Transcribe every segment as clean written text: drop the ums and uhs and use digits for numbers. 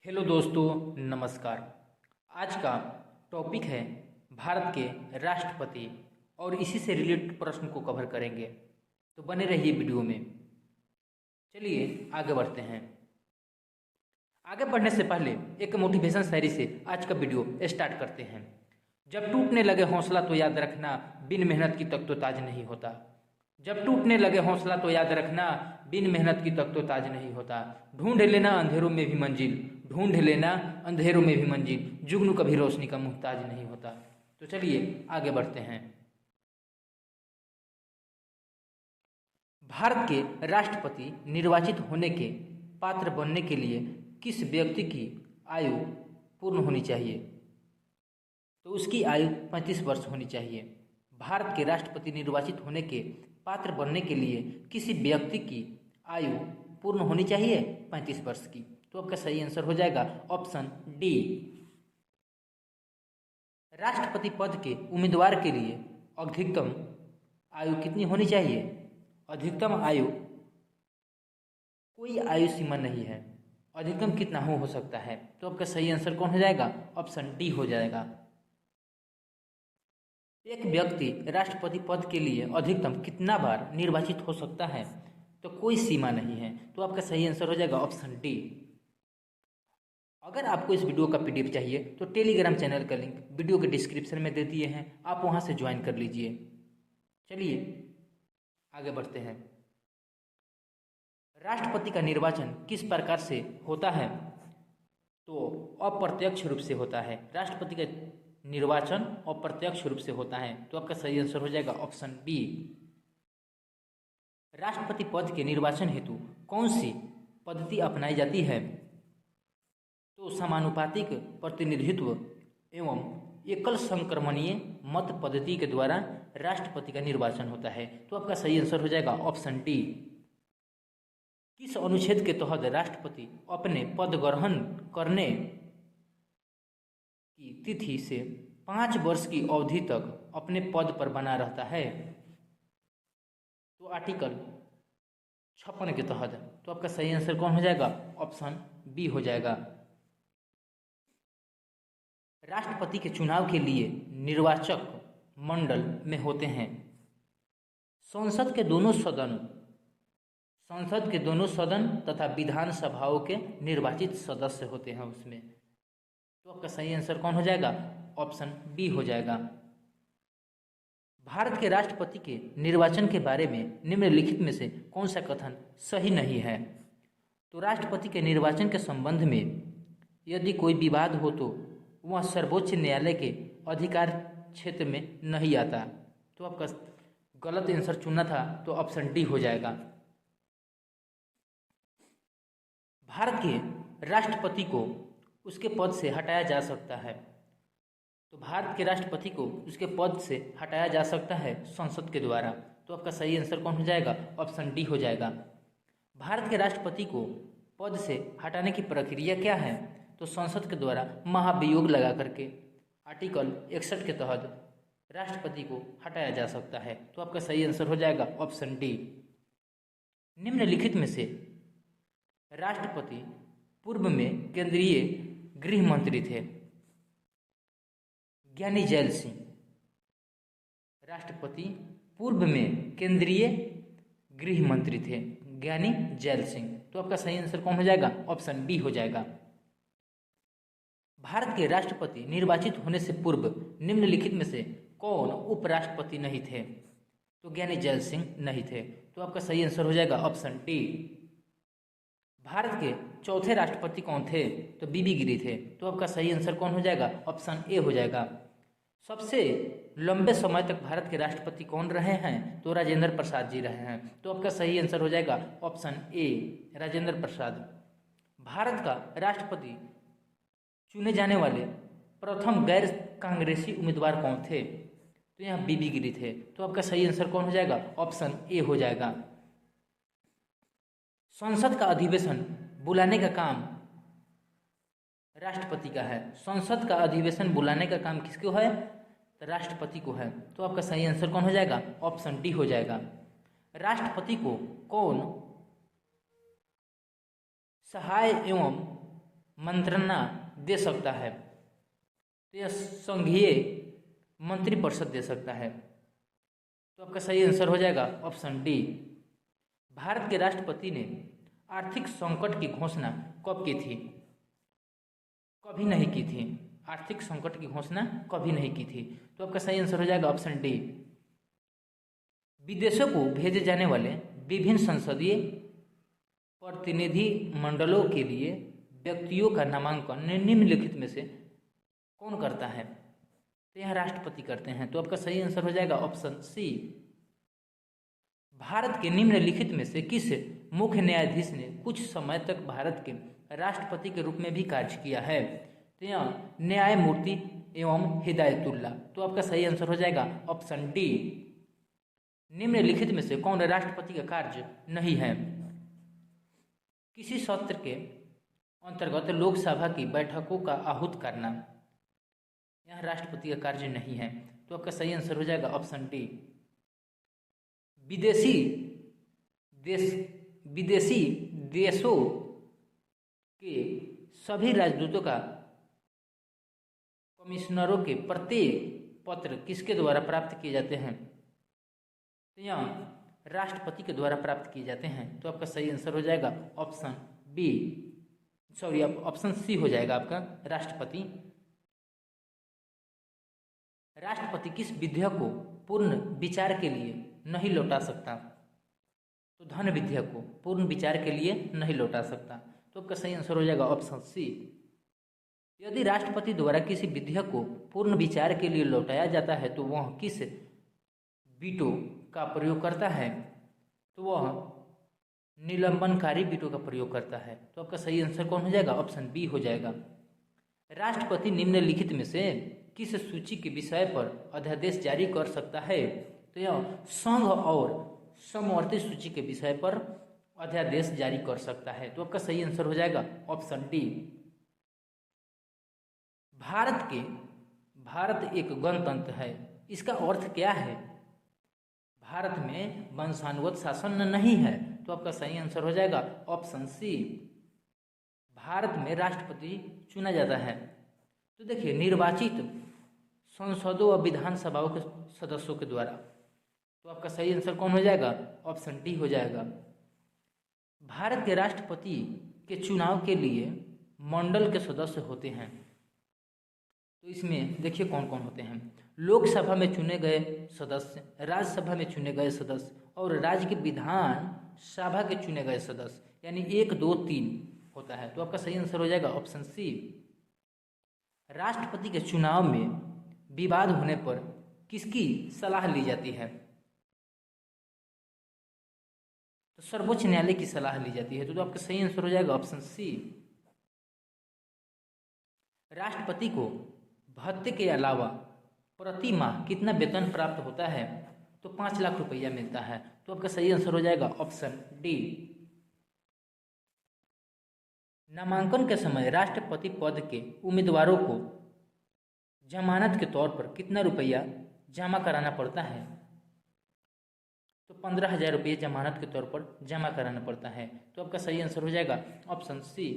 Hello दोस्तों, नमस्कार। आज का टॉपिक है भारत के राष्ट्रपति और इसी से रिलेटेड प्रश्न को कवर करेंगे। तो बने रहिए वीडियो में। चलिए आगे बढ़ते हैं। आगे बढ़ने से पहले एक मोटिवेशन शायरी से आज का वीडियो स्टार्ट करते हैं। जब टूटने लगे हौसला तो याद रखना, बिन मेहनत की तक तो ताज नहीं होता। जब टूटने लगे हौसला तो याद रखना, बिन मेहनत की तक तो ताज नहीं होता। ढूंढ लेना अंधेरों में भी मंजिल, ढूंढ लेना अंधेरों में भी मंजिल, जुगनू कभी रोशनी का मुहताज नहीं होता। तो चलिए आगे बढ़ते हैं। भारत के राष्ट्रपति निर्वाचित होने के पात्र बनने के लिए किस व्यक्ति की आयु पूर्ण होनी चाहिए? तो उसकी आयु 35 वर्ष होनी चाहिए। भारत के राष्ट्रपति निर्वाचित होने के पात्र बनने के लिए किसी व्यक्ति की आयु पूर्ण होनी चाहिए 35 वर्ष की। तो आपका सही आंसर हो जाएगा ऑप्शन डी। राष्ट्रपति पद के उम्मीदवार के लिए अधिकतम आयु कितनी होनी चाहिए? अधिकतम आयु कोई आयु सीमा नहीं है, अधिकतम कितना हो सकता है। तो आपका सही आंसर कौन हो जाएगा? ऑप्शन डी हो जाएगा। एक व्यक्ति राष्ट्रपति पद के लिए अधिकतम कितना बार निर्वाचित हो सकता है? तो कोई सीमा नहीं है। तो आपका सही आंसर हो जाएगा ऑप्शन डी। अगर आपको इस वीडियो का पीडीएफ चाहिए तो टेलीग्राम चैनल का लिंक वीडियो के डिस्क्रिप्शन में दे दिए हैं, आप वहां से ज्वाइन कर लीजिए। चलिए आगे बढ़ते हैं। राष्ट्रपति का निर्वाचन किस प्रकार से होता है? तो अप्रत्यक्ष रूप से होता है। राष्ट्रपति का निर्वाचन अप्रत्यक्ष रूप से होता है। तो आपका सही आंसर हो जाएगा ऑप्शन बी। राष्ट्रपति पद के निर्वाचन हेतु कौन सी पद्धति अपनाई जाती है? तो समानुपातिक प्रतिनिधित्व एवं एकल संक्रमणीय मत पद्धति के द्वारा राष्ट्रपति का निर्वाचन होता है। तो आपका सही आंसर हो जाएगा ऑप्शन डी। किस अनुच्छेद के तहत राष्ट्रपति अपने पद ग्रहण करने की तिथि से 5 वर्ष की अवधि तक अपने पद पर बना रहता है? तो आर्टिकल 56 के तहत। तो आपका सही आंसर कौन हो जाएगा? ऑप्शन बी हो जाएगा। राष्ट्रपति के चुनाव के लिए निर्वाचक मंडल में होते हैं संसद के दोनों सदन तथा विधानसभाओं के निर्वाचित सदस्य होते हैं उसमें। तो आपका सही आंसर कौन हो जाएगा? ऑप्शन बी हो जाएगा। भारत के राष्ट्रपति के निर्वाचन के बारे में निम्नलिखित में से कौन सा कथन सही नहीं है? तो राष्ट्रपति के निर्वाचन के संबंध में यदि कोई विवाद हो तो वह सर्वोच्च न्यायालय के अधिकार क्षेत्र में नहीं आता। तो आपका गलत आंसर चुनना था, तो ऑप्शन डी हो जाएगा। भारत के राष्ट्रपति को उसके पद से हटाया जा सकता है। तो भारत के राष्ट्रपति को उसके पद से हटाया जा सकता है संसद के द्वारा। तो आपका सही आंसर कौन हो जाएगा? ऑप्शन डी हो जाएगा। भारत के राष्ट्रपति को पद से हटाने की प्रक्रिया क्या है? तो संसद के द्वारा महाभियोग लगा करके आर्टिकल 61 के तहत राष्ट्रपति को हटाया जा सकता है। तो आपका सही आंसर हो जाएगा ऑप्शन डी। निम्नलिखित में से राष्ट्रपति पूर्व में केंद्रीय गृह मंत्री थे? ज्ञानी जैल सिंह। राष्ट्रपति पूर्व में केंद्रीय गृह मंत्री थे ज्ञानी जैल सिंह। तो आपका सही आंसर कौन हो जाएगा? ऑप्शन डी हो जाएगा। भारत के राष्ट्रपति निर्वाचित होने से पूर्व निम्नलिखित में से कौन उपराष्ट्रपति नहीं थे? तो ज्ञानी जैल सिंह नहीं थे। तो आपका सही आंसर हो जाएगा ऑप्शन डी। भारत के चौथे राष्ट्रपति कौन थे? तो बीबी गिरी थे। तो आपका सही आंसर कौन हो जाएगा? ऑप्शन ए हो जाएगा। सबसे लंबे समय तक भारत के राष्ट्रपति कौन रहे हैं? तो राजेंद्र प्रसाद जी रहे हैं। तो आपका सही आंसर हो जाएगा ऑप्शन ए, राजेंद्र प्रसाद। भारत का राष्ट्रपति चुने जाने वाले प्रथम गैर कांग्रेसी उम्मीदवार कौन थे? तो यहाँ बीबी गिरी थे। तो आपका सही आंसर कौन हो जाएगा? ऑप्शन ए हो जाएगा। संसद का अधिवेशन बुलाने का काम राष्ट्रपति का है। संसद का अधिवेशन बुलाने का काम किसको है? तो राष्ट्रपति को है। तो आपका सही आंसर कौन हो जाएगा? ऑप्शन डी हो जाएगा। राष्ट्रपति को कौन सहाय एवं मंत्रणा दे सकता है? तो यह संघीय मंत्रिपरिषद दे सकता है। तो आपका सही आंसर हो जाएगा ऑप्शन डी। भारत के राष्ट्रपति ने आर्थिक संकट की घोषणा कब की थी? कभी नहीं की थी। आर्थिक संकट की घोषणा कभी नहीं की थी। तो आपका सही आंसर हो जाएगा ऑप्शन डी। विदेशों को भेजे जाने वाले विभिन्न संसदीय प्रतिनिधि मंडलों के लिए व्यक्तियों का नामांकन निम्नलिखित में से कौन करता है? तो यह राष्ट्रपति करते हैं। तो आपका सही आंसर हो जाएगा ऑप्शन सी। भारत के निम्नलिखित में से किस मुख्य न्यायाधीश ने कुछ समय तक भारत के राष्ट्रपति के रूप में भी कार्य किया है? तो यह न्यायमूर्ति एवं हिदायतुल्लाह। तो आपका सही आंसर हो जाएगा ऑप्शन डी। निम्नलिखित में से कौन राष्ट्रपति का कार्य नहीं है? किसी सत्र के अंतर्गत लोकसभा की बैठकों का आहूत करना, यह राष्ट्रपति का कार्य नहीं है। तो आपका सही आंसर हो जाएगा ऑप्शन डी। विदेशी देशों के सभी राजदूतों का कमिश्नरों के प्रत्येक पत्र किसके द्वारा प्राप्त किए जाते हैं? तो यह राष्ट्रपति के द्वारा प्राप्त किए जाते हैं। तो आपका सही आंसर हो जाएगा option B, sorry option C हो जाएगा आपका राष्ट्रपति। राष्ट्रपति किस विधेयक को पूर्ण विचार के लिए नहीं लौटा सकता? तो धन विधेयक को पूर्ण विचार के लिए नहीं लौटा सकता। तो आपका सही आंसर हो जाएगा ऑप्शन सी। यदि राष्ट्रपति द्वारा किसी विधेयक को पूर्ण विचार के लिए लौटाया जाता है तो वह किस वीटो का प्रयोग करता है? तो वह निलंबनकारी वीटो का प्रयोग करता है। तो आपका सही आंसर कौन हो जाएगा? ऑप्शन बी हो जाएगा। राष्ट्रपति निम्नलिखित में से किस सूची के विषय पर अध्यादेश जारी कर सकता है? तो यह संघ और समवर्ती सूची के विषय पर अध्यादेश जारी कर सकता है। तो आपका सही आंसर हो जाएगा ऑप्शन डी। भारत एक गणतंत्र है, इसका अर्थ क्या है? भारत में वंशानुगत शासन नहीं है। तो आपका सही आंसर हो जाएगा ऑप्शन सी। भारत में राष्ट्रपति चुना जाता है तो देखिए निर्वाचित संसदों और विधानसभाओं के सदस्यों के द्वारा। तो आपका सही आंसर कौन हो जाएगा? ऑप्शन डी हो जाएगा। भारत के राष्ट्रपति के चुनाव के लिए मंडल के सदस्य होते हैं। तो इसमें देखिए कौन कौन होते हैं। लोकसभा में चुने गए सदस्य, राज्यसभा में चुने गए सदस्य और राज्य के विधान सभा के चुने गए सदस्य, यानी 1, 2, 3 होता है। तो आपका सही आंसर हो जाएगा ऑप्शन सी। राष्ट्रपति के चुनाव में विवाद होने पर किसकी सलाह ली जाती है? तो सर्वोच्च न्यायालय की सलाह ली जाती है। तो आपका सही आंसर हो जाएगा ऑप्शन सी। राष्ट्रपति को भत्ते के अलावा प्रति माह कितना वेतन प्राप्त होता है? तो 5 लाख रुपया मिलता है। तो आपका सही आंसर हो जाएगा ऑप्शन डी। नामांकन के समय राष्ट्रपति पद के उम्मीदवारों को जमानत के तौर पर कितना रुपया जमा कराना पड़ता है? तो 15,000 रुपये जमानत के तौर पर जमा कराना पड़ता है। तो आपका सही आंसर हो जाएगा ऑप्शन सी।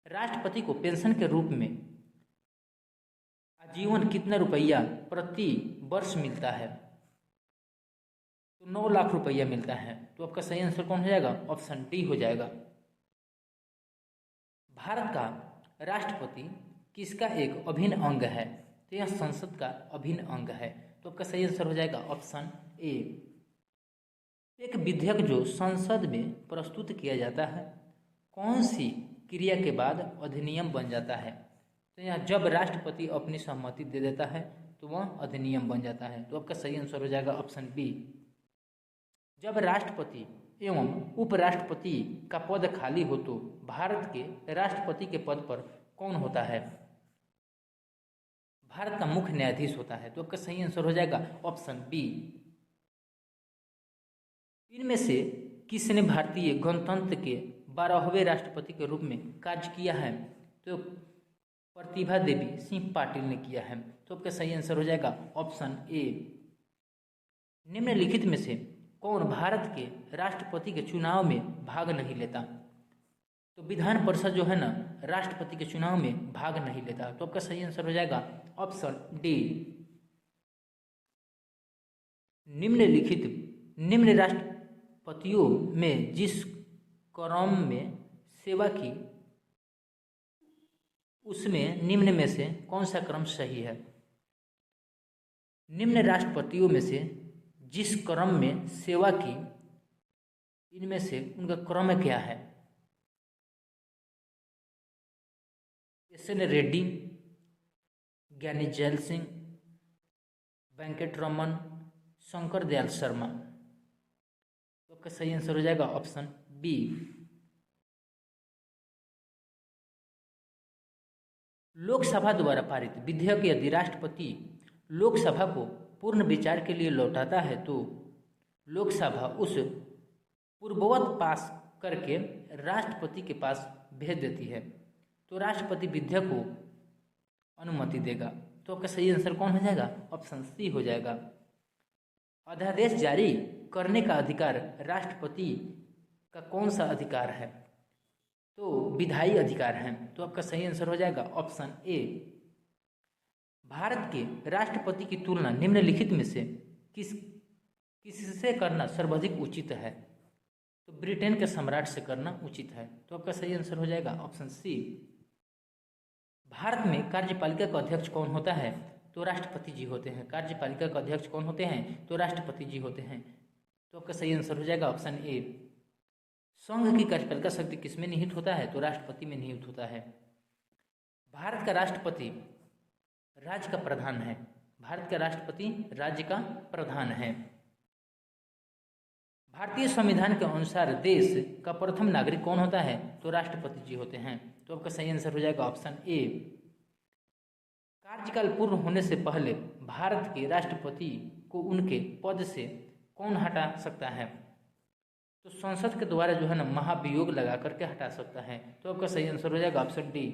राष्ट्रपति को पेंशन के रूप में आजीवन कितना रुपया प्रति वर्ष मिलता है? तो 9 लाख रुपया मिलता है। तो आपका सही आंसर कौन हो जाएगा? ऑप्शन डी हो जाएगा। भारत का राष्ट्रपति किसका एक अभिन्न अंग है? तो यह संसद का अभिन्न अंग है। तो आपका सही आंसर हो जाएगा ऑप्शन ए। एक विधेयक जो संसद में प्रस्तुत किया जाता है कौन सी क्रिया के बाद अधिनियम बन जाता है? तो यहाँ जब राष्ट्रपति अपनी सहमति दे देता है तो वह अधिनियम बन जाता है। तो आपका सही आंसर हो जाएगा ऑप्शन बी। जब राष्ट्रपति एवं उपराष्ट्रपति का पद खाली हो तो भारत के राष्ट्रपति के पद पर कौन होता है? भारत का मुख्य न्यायाधीश होता है। तो आपका सही आंसर हो जाएगा ऑप्शन बी। इनमें से किसने भारतीय गणतंत्र के 12वें राष्ट्रपति के रूप में कार्य किया है? तो प्रतिभा देवी सिंह पाटिल ने किया है। तो आपका सही आंसर हो जाएगा ऑप्शन ए। निम्नलिखित में से कौन भारत के राष्ट्रपति के चुनाव में भाग नहीं लेता? तो विधान परिषद जो है ना राष्ट्रपति के चुनाव में भाग नहीं लेता। तो आपका सही आंसर हो जाएगा ऑप्शन डी। निम्न राष्ट्रपतियों में जिस क्रम में सेवा की उसमें निम्न में से कौन सा क्रम सही है? निम्न राष्ट्रपतियों में से जिस क्रम में सेवा की इनमें से उनका क्रम क्या है? एस.एन. रेड्डी, ज्ञानी जैल सिंह, वेंकट रमन, शंकर दयाल शर्मा। तो आपका सही आंसर हो जाएगा ऑप्शन बी। लोकसभा द्वारा पारित विधेयक यदि राष्ट्रपति लोकसभा को पूर्ण विचार के लिए लौटाता है तो लोकसभा उस पूर्ववत पास करके राष्ट्रपति के पास भेज देती है, तो राष्ट्रपति विधेयक को अनुमति देगा। तो आपका सही आंसर कौन हो जाएगा? ऑप्शन सी हो जाएगा। अध्यादेश जारी करने का अधिकार राष्ट्रपति का कौन सा अधिकार है? तो विधायी अधिकार है। तो आपका सही आंसर हो जाएगा ऑप्शन ए। भारत के राष्ट्रपति की तुलना निम्नलिखित में से किससे करना सर्वाधिक उचित है? तो ब्रिटेन के सम्राट से करना उचित है। तो आपका सही आंसर हो जाएगा ऑप्शन सी। भारत में कार्यपालिका का अध्यक्ष कौन होता है? तो राष्ट्रपति जी होते हैं। कार्यपालिका का अध्यक्ष कौन होते हैं? तो राष्ट्रपति जी होते हैं। तो आपका सही आंसर हो जाएगा ऑप्शन ए। संघ की कार्यपालिका शक्ति किसमें निहित होता है? तो राष्ट्रपति में निहित होता है। भारत का राष्ट्रपति राज्य का प्रधान है। भारत का राष्ट्रपति राज्य का प्रधान है। भारतीय संविधान के अनुसार देश का प्रथम नागरिक कौन होता है? तो राष्ट्रपति जी होते हैं। तो आपका सही आंसर हो जाएगा ऑप्शन ए। कार्यकाल पूर्ण होने से पहले भारत के राष्ट्रपति को उनके पद से कौन हटा सकता है? तो संसद के द्वारा जो है ना महाभियोग लगा करके हटा सकता है। तो आपका सही आंसर हो जाएगा ऑप्शन डी।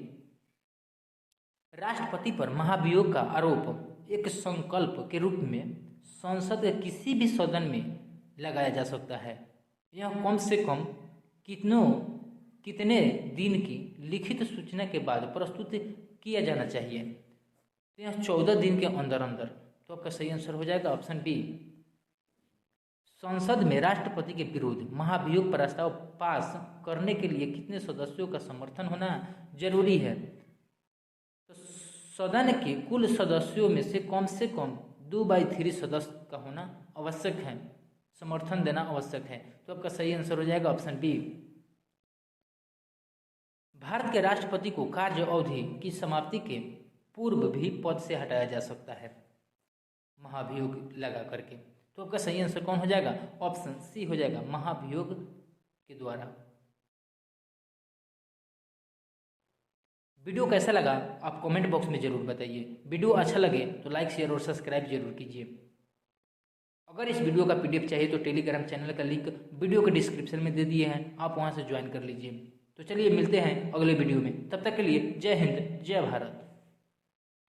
राष्ट्रपति पर महाभियोग का आरोप एक संकल्प के रूप में संसद के किसी भी सदन में लगाया जा सकता है। यह कम से कम कितने दिन की लिखित सूचना के बाद प्रस्तुत किया जाना चाहिए? तो यह 14 दिन के अंदर अंदर। तो आपका सही आंसर हो जाएगा ऑप्शन बी। संसद में राष्ट्रपति के विरुद्ध महाभियोग प्रस्ताव पास करने के लिए कितने सदस्यों का समर्थन होना जरूरी है? तो सदन के कुल सदस्यों में से कम 2/3 सदस्य का होना आवश्यक है, समर्थन देना आवश्यक है। तो आपका सही आंसर हो जाएगा ऑप्शन बी। भारत के राष्ट्रपति को कार्य अवधि की समाप्ति के पूर्व भी पद से हटाया जा सकता है महाभियोग लगा करके। तो आपका सही आंसर कौन हो जाएगा? ऑप्शन सी हो जाएगा, महाभियोग के द्वारा। वीडियो कैसा लगा आप कमेंट बॉक्स में जरूर बताइए। वीडियो अच्छा लगे तो लाइक, शेयर और सब्सक्राइब जरूर कीजिए। अगर इस वीडियो का पीडीएफ चाहिए तो टेलीग्राम चैनल का लिंक वीडियो के डिस्क्रिप्शन में दे दिए हैं, आप वहां से ज्वाइन कर लीजिए। तो चलिए मिलते हैं अगले वीडियो में, तब तक के लिए जय हिंद, जय भारत।